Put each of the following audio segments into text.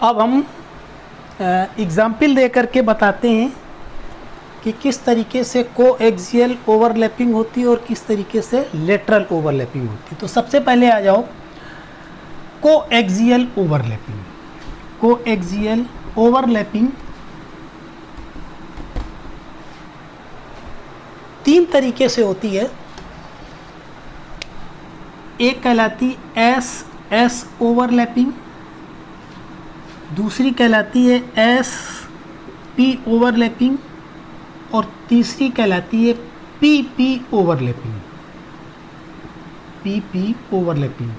अब हम एग्जाम्पल दे करके बताते हैं कि किस तरीके से कोएक्सियल ओवरलैपिंग होती है और किस तरीके से लेटरल ओवरलैपिंग होती है। तो सबसे पहले आ जाओ कोएक्सियल ओवरलैपिंग। कोएक्सियल ओवरलैपिंग तीन तरीके से होती है। एक कहलाती एस एस ओवरलैपिंग, दूसरी कहलाती है एस पी ओवरलैपिंग और तीसरी कहलाती है P P overlapping. P P overlapping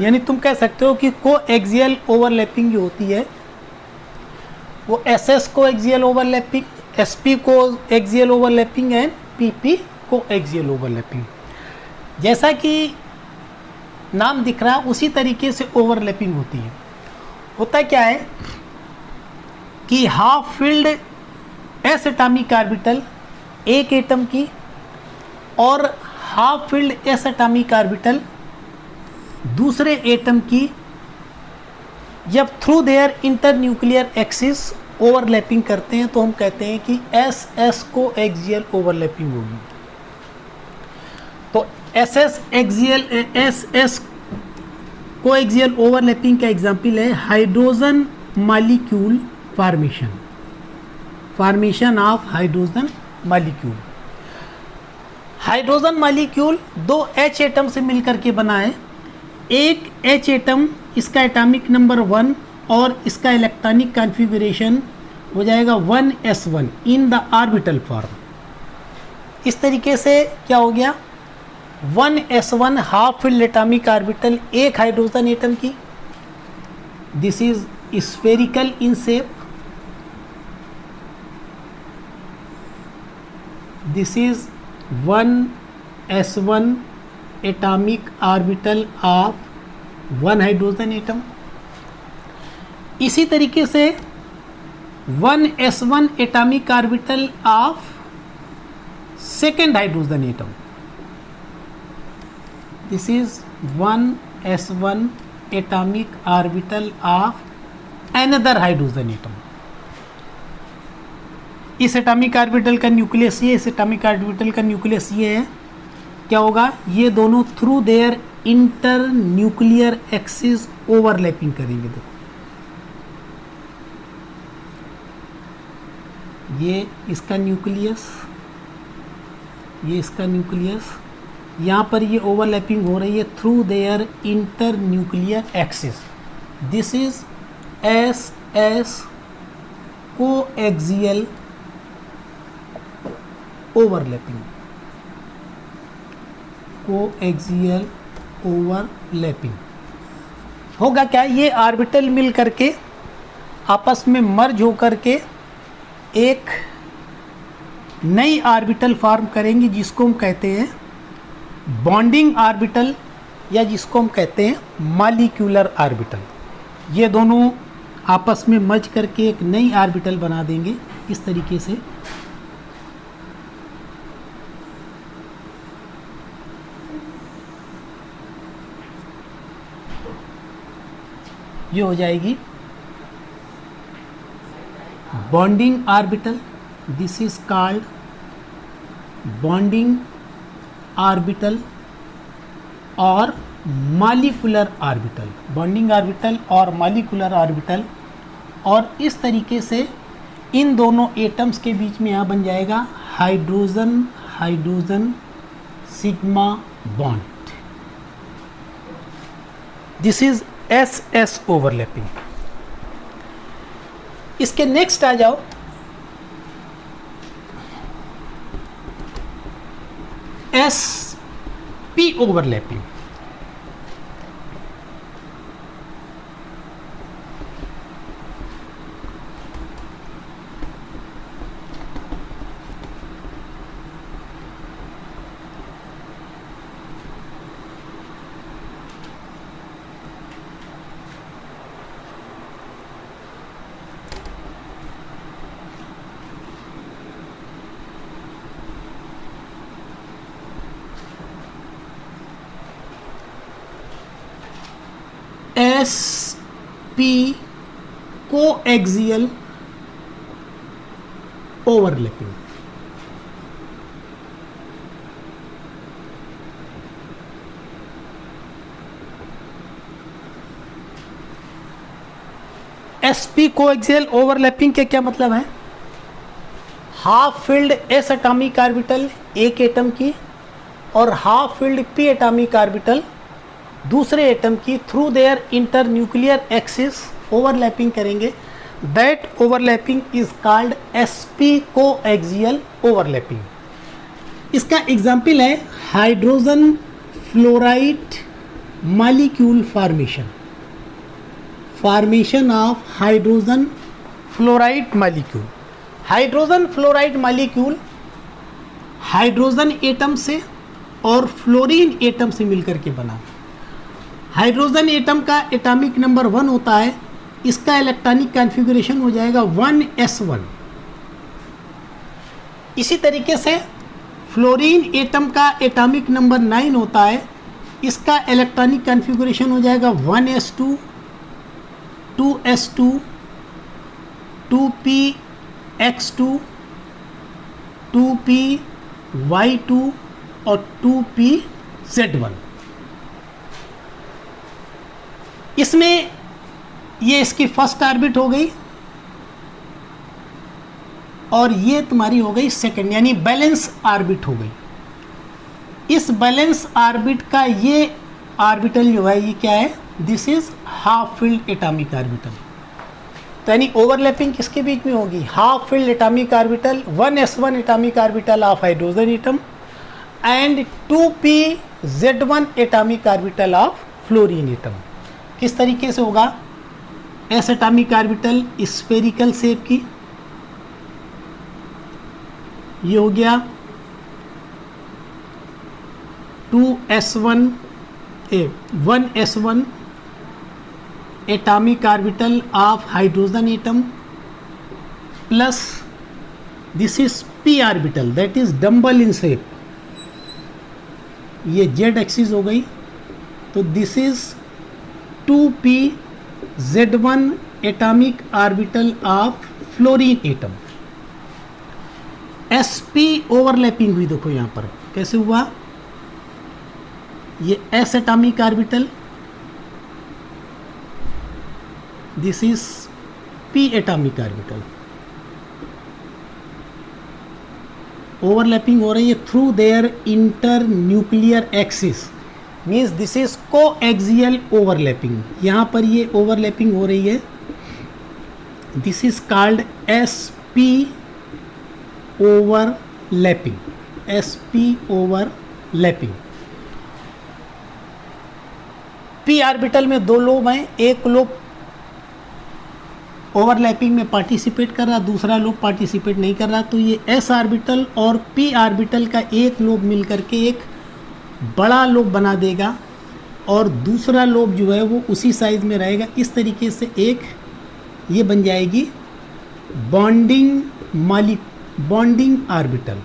यानी तुम कह सकते हो कि कोएक्सियल ओवरलैपिंग जो होती है वो S S coaxial overlapping, S P coaxial overlapping and P P coaxial overlapping. जैसा कि नाम दिख रहा है उसी तरीके से ओवरलैपिंग होती है। होता क्या है कि half filled S atomic orbital एक एटम की और half field S atomic orbital दूसरे एटम की जब through their internuclear axis overlapping करते हैं तो हम कहते हैं कि एस एस कोएक्सियल ओवरलैपिंग होगी। तो एस एस कोएक्सियल ओवरलैपिंग का एग्जाम्पल है hydrogen molecule formation of hydrogen molecule. Hydrogen molecule दो H एटम से मिलकर के बना है। एक H एटम, इसका एटॉमिक नंबर 1 और इसका इलेक्ट्रॉनिक कॉन्फ़िगरेशन हो जाएगा 1s1 in the orbital form. इस तरीके से क्या हो गया 1s1 half filled atomic orbital एक हाइड्रोजन एटम की। This is spherical in shape. This is 1s1 atomic orbital of one hydrogen atom. इसी तरीके से 1s1 atomic orbital of second hydrogen atom. This is 1s1 atomic orbital of another hydrogen atom. इस atomic orbital का nucleus ये, इस atomic orbital का nucleus ये है। क्या होगा, ये दोनों through their internuclear axis overlapping करेंगे। देखो ये इसका न्यूक्लियस, ये इसका न्यूक्लियस, यहाँ पर ये ओवरलैपिंग हो रही है through their internuclear axis. This is s S coaxial overlapping. Coaxial overlapping होगा क्या, ये ऑर्बिटल मिल करके आपस में मर्ज हो करके एक नई ऑर्बिटल फॉर्म करेंगी जिसको हम कहते हैं बॉन्डिंग ऑर्बिटल या जिसको हम कहते हैं मॉलिक्यूलर ऑर्बिटल। ये दोनों आपस में मर्ज करके एक नई ऑर्बिटल बना देंगे। इस तरीके से ये हो जाएगी bonding orbital. This is called bonding orbital और मॉलिक्यूलर ऑर्बिटल। बॉन्डिंग ऑर्बिटल और मॉलिक्यूलर ऑर्बिटल। और इस तरीके से इन दोनों एटम्स के बीच में यहाँ बन जाएगा hydrogen hydrogen sigma bond. This is s s overlapping. इसके नेक्स्ट आ जाओ s p overlapping. P coaxial overlapping. sp coaxial overlapping के क्या मतलब है? Half filled s atomic orbital एक एटम की और half filled p atomic orbital दूसरे एटम की through their internuclear axis overlapping करेंगे। That overlapping is called sp coaxial overlapping. इसका एग्जाम्पल है hydrogen fluoride molecule formation of hydrogen fluoride molecule. Hydrogen fluoride molecule hydrogen atom से और fluorine atom से मिलकर के बना। हाइड्रोजन एटम का एटॉमिक नंबर 1 होता है, इसका इलेक्ट्रॉनिक कॉन्फ़िगरेशन हो जाएगा 1s1। इसी तरीके से फ्लोरीन एटम का एटॉमिक नंबर 9 होता है, इसका इलेक्ट्रॉनिक कॉन्फ़िगरेशन हो जाएगा 1s2, 2s2, 2px2, 2py2 और 2pz1। इसमें ये इसकी फर्स्ट ऑर्बिट हो गई और ये तुम्हारी हो गई सेकंड, यानी बैलेंस ऑर्बिट हो गई। इस बैलेंस ऑर्बिट का ये ऑर्बिटल जो है ये क्या है? This is half filled atomic orbital. तो यानी ओवरलैपिंग किसके बीच में होगी? Half filled atomic orbital 1s1 atomic orbital of hydrogen atom and 2pz1 atomic orbital of fluorine atom. किस तरीके से होगा? S atomic orbital spherical shape की, ये हो गया 1s1 atomic orbital of hydrogen atom plus this is p orbital that is dumbbell in shape, ये z axis हो गई। तो this is 2pz1 atomic orbital of fluorine atom. sp overlapping हुई, देखो यहाँ पर कैसे हुआ? ये s atomic orbital, this is p atomic orbital, overlapping हो रही है through their internuclear axis, means this is coaxial overlapping. यहाँ पर ये ओवरलैपिंग हो रही है, this is called sp overlapping, sp overlapping. p orbital में दो लोब हैं, एक लोब ओवरलैपिंग में पार्टिसिपेट कर रहा, दूसरा लोब पार्टिसिपेट नहीं कर रहा। तो ये s ऑर्बिटल और p ऑर्बिटल का एक लोब मिलकर के एक बड़ा लोब बना देगा और दूसरा लोब जो है वो उसी साइज में रहेगा। इस तरीके से एक ये बन जाएगी बॉन्डिंग ऑर्बिटल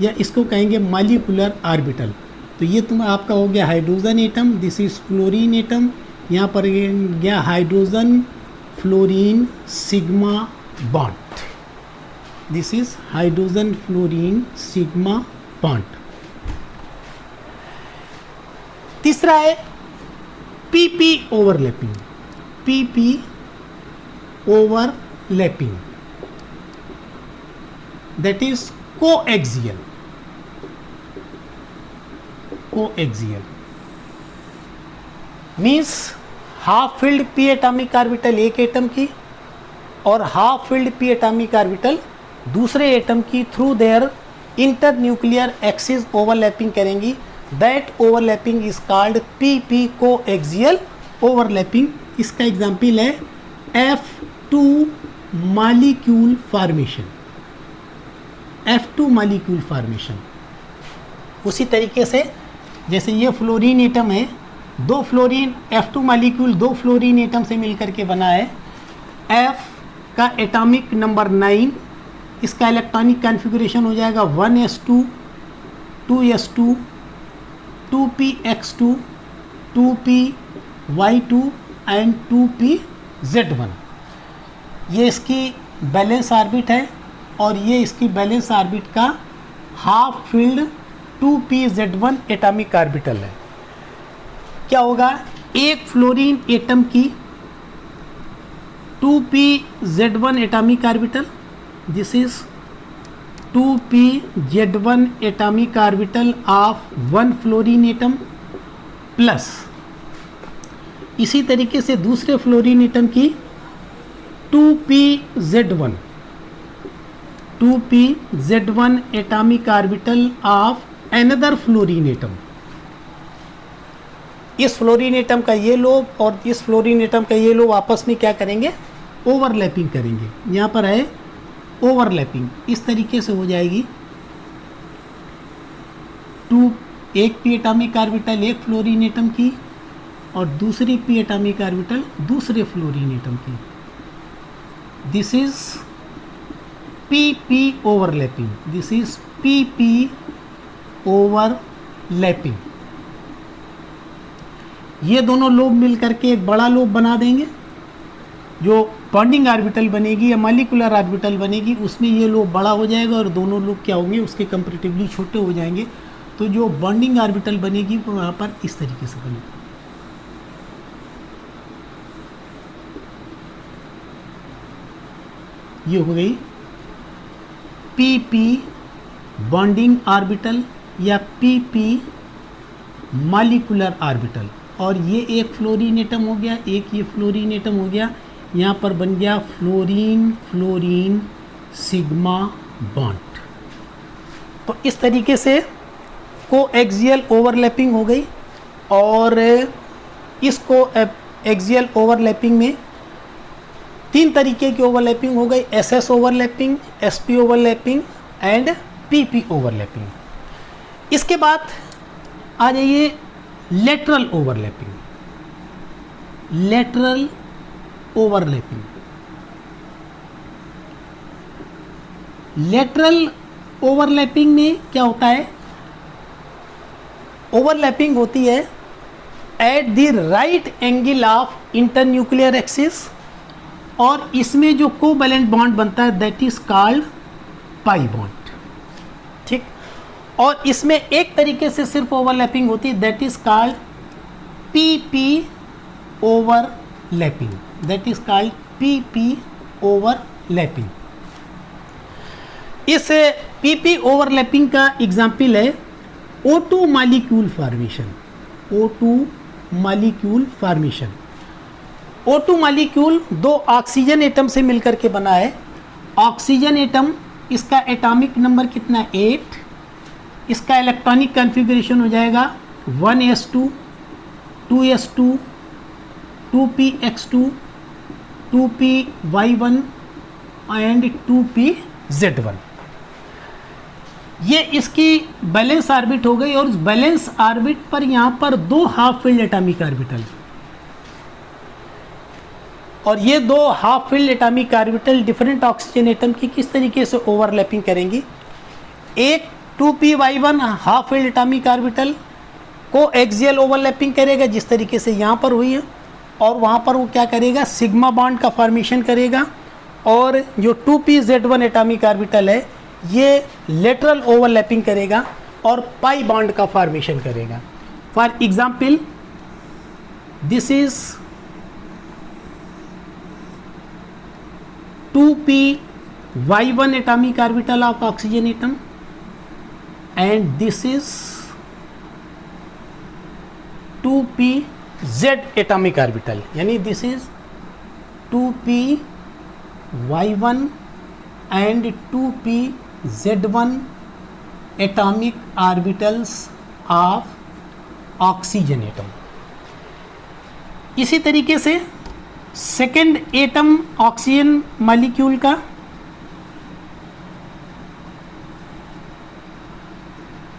या इसको कहेंगे मॉलिक्यूलर ऑर्बिटल। तो ये तुम आपका हो गया hydrogen atom, this is fluorine atom, यहाँ पर गया hydrogen fluorine sigma bond, this is hydrogen fluorine sigma bond. तीसरा है pp overlapping, that is coaxial means half filled p atomic orbital एक एटम की और half filled p atomic orbital दूसरे atom की through their internuclear axis overlapping करेंगी। That overlapping is called pp coaxial overlapping. इसका example है F2 molecule formation. उसी तरीके से जैसे ये फ्लोरीन एटम है, दो फ्लोरीन F2 मॉलिक्यूल दो फ्लोरीन एटम से मिलकर के बना है। F का एटॉमिक नंबर 9, इसका इलेक्ट्रॉनिक कॉन्फ़िगरेशन हो जाएगा 1s2, 2s2, 2px2, 2p(y2) and 2p(z1). ये इसकी बैलेंस ऑर्बिट है और ये इसकी बैलेंस ऑर्बिट का half field 2p(z1) atomic orbital है। क्या होगा, एक फ्लोरीन एटम की 2p(z1) atomic orbital, this is 2p(z1) atomic orbital of one fluorine atom plus इसी तरीके से दूसरे फ्लोरीन एटम की 2p(z1) atomic orbital of another fluorine atom. इस फ्लोरीन एटम का ये लोब और इस फ्लोरीन एटम का ये लोब आपस में क्या करेंगे, ओवरलैपिंग करेंगे। यहाँ पर है ओवरलैपिंग, इस तरीके से हो जाएगी। एक p एटॉमिक ऑर्बिटल एक फ्लोरीन एटम की और दूसरी p एटॉमिक ऑर्बिटल दूसरे फ्लोरीन एटम की। This is pp overlapping, this is pp overlapping. ये दोनों लोब मिलकर के एक बड़ा लोब बना देंगे। जो बॉन्डिंग ऑर्बिटल बनेगी या मॉलिक्यूलर ऑर्बिटल बनेगी उसमें ये लोब बड़ा हो जाएगा और दोनों लोब क्या होंगे, उसके कंपैरेटिवली छोटे हो जाएंगे। तो जो बॉन्डिंग ऑर्बिटल बनेगी वो वहाँ पर इस तरीके से बनेगी। ये हो गई pp बॉन्डिंग ऑर्बिटल या pp मॉलिक्यूलर ऑर्बिटल। और ये एक फ्लोरीन एटम हो गया, एक ये फ्लोरीन एटम हो गया। यहाँ पर बन गया फ्लोरीन फ्लोरीन सिग्मा बॉन्ड। तो इस तरीके से कोएक्सियल ओवरलैपिंग हो गई। और इस कोएक्सियल ओवरलैपिंग में तीन तरीके की ओवरलैपिंग हो गई, SS overlapping, SP overlapping and PP overlapping. इसके बाद आ जाइए lateral overlapping. Lateral overlapping, lateral overlapping में क्या होता है, ओवरलैपिंग होती है at the right angle of internuclear axis और इसमें जो कोवैलेंट बॉन्ड बनता है that is called pi bond. ठीक, और इसमें एक तरीके से सिर्फ ओवरलैपिंग होती है that is called PP overlapping, that is called PP overlapping. इस PP ओवरलैपिंग का एग्जाम्पल है O2 molecule formation. O2 molecule formation, O2 molecule दो ऑक्सीजन एटम से मिलकर के बना है। ऑक्सीजन एटम, इसका एटॉमिक नंबर कितना है 8, इसका इलेक्ट्रॉनिक कॉन्फ़िगरेशन हो जाएगा 1s2 2s2 2px2 2py1 and 2pz1। ये इसकी बैलेंस ऑर्बिट हो गई और उस बैलेंस ऑर्बिट पर यहाँ पर दो हाफ फील्ड एटॉमिक ऑर्बिटल, और ये दो half field atomic orbital different oxygen atom की किस तरीके से ओवरलैपिंग करेंगी। एक 2py1 half field atomic orbital को एक्सियल ओवरलैपिंग करेगा जिस तरीके से यहाँ पर हुई है, और वहाँ पर वो क्या करेगा, सिग्मा बॉन्ड का फॉर्मेशन करेगा। और जो 2pz1 एटॉमिक ऑर्बिटल है ये लेटरल ओवरलैपिंग करेगा और पाई बॉन्ड का फॉर्मेशन करेगा। For example this is 2py1 atomic orbital of oxygen atom and this is 2pz atomic orbital, यानी this is 2py1 and 2pz1 atomic orbitals of oxygen atom। इसी तरीके से second atom oxygen molecule का,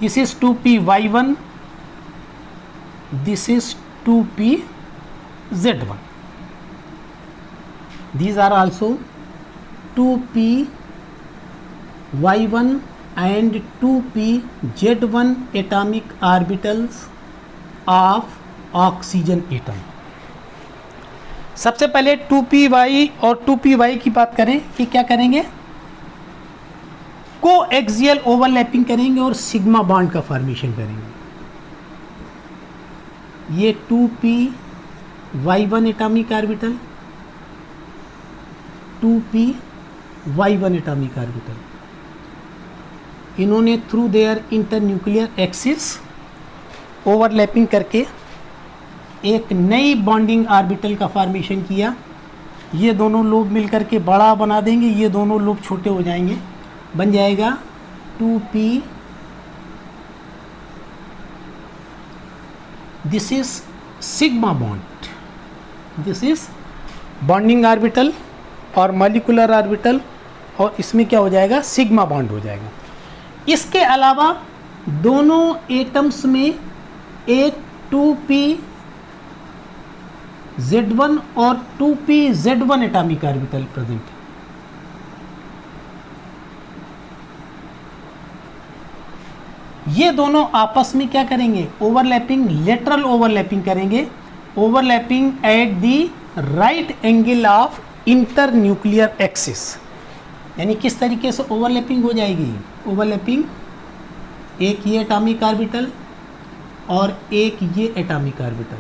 this is 2py1, this is 2pz1, these are also 2py1 and 2pz1 atomic orbitals of oxygen atom. सबसे पहले 2py और 2py की बात करें कि क्या करेंगे, को एक्सियल ओवरलैपिंग करेंगे और सिग्मा बॉन्ड का फॉर्मेशन करेंगे। ये 2py1 atomic orbital, 2py1 atomic orbital, इन्होंने through their internuclear axis overlapping करके एक नई बॉन्डिंग ऑर्बिटल का फॉर्मेशन किया। ये दोनों लोब मिलकर के बड़ा बना देंगे, ये दोनों लोब छोटे हो जाएंगे, बन जाएगा 2p। This is sigma bond, this is bonding orbital और मॉलिक्यूलर ऑर्बिटल, और इसमें क्या हो जाएगा, सिग्मा बॉन्ड हो जाएगा। इसके अलावा दोनों एटम्स में एक 2pz1 और 2pz1 एटॉमिक ऑर्बिटल प्रेजेंट है। ये दोनों आपस में क्या करेंगे, ओवरलैपिंग, लेटरल ओवरलैपिंग करेंगे, overlapping at the right angle of internuclear axis. यानी किस तरीके से ओवरलैपिंग हो जाएगी, ओवरलैपिंग एक ये एटॉमिक ऑर्बिटल और एक ये एटॉमिक ऑर्बिटल,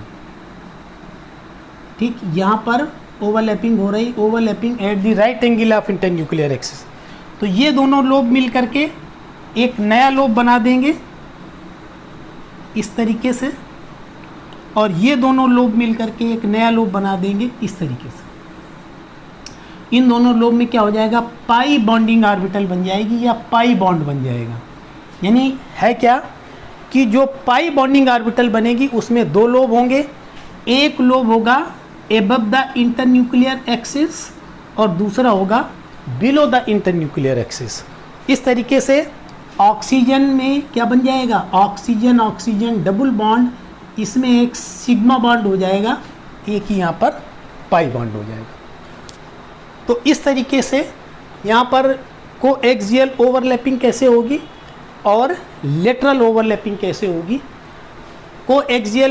ठीक, यहाँ पर ओवरलैपिंग हो रही, overlapping at the right angle of internuclear axis. तो ये दोनों लोब मिल करके एक नया लोब बना देंगे इस तरीके से, और ये दोनों लोब मिल करके एक नया लोब बना देंगे इस तरीके से। इन दोनों लोब में क्या हो जाएगा, पाई बॉन्डिंग ऑर्बिटल बन जाएगी या पाई बॉन्ड बन जाएगा। यानी है क्या कि जो पाई बॉन्डिंग ऑर्बिटल बनेगी उसमें दो लोब होंगे, एक लोब होगा एबव द इंटरन्यूक्लियर एक्सिस और दूसरा होगा बिलो द इंटरन्यूक्लियर एक्सिस। इस तरीके से ऑक्सीजन में क्या बन जाएगा, ऑक्सीजन ऑक्सीजन डबल बॉन्ड, इसमें एक सिग्मा बॉन्ड हो जाएगा, एक ही यहाँ पर पाई बॉन्ड हो जाएगा। तो इस तरीके से यहाँ पर कोएक्सियल ओवरलैपिंग कैसे होगी और लेटरल ओवरलैपिंग कैसे होगी। कोएक्सियल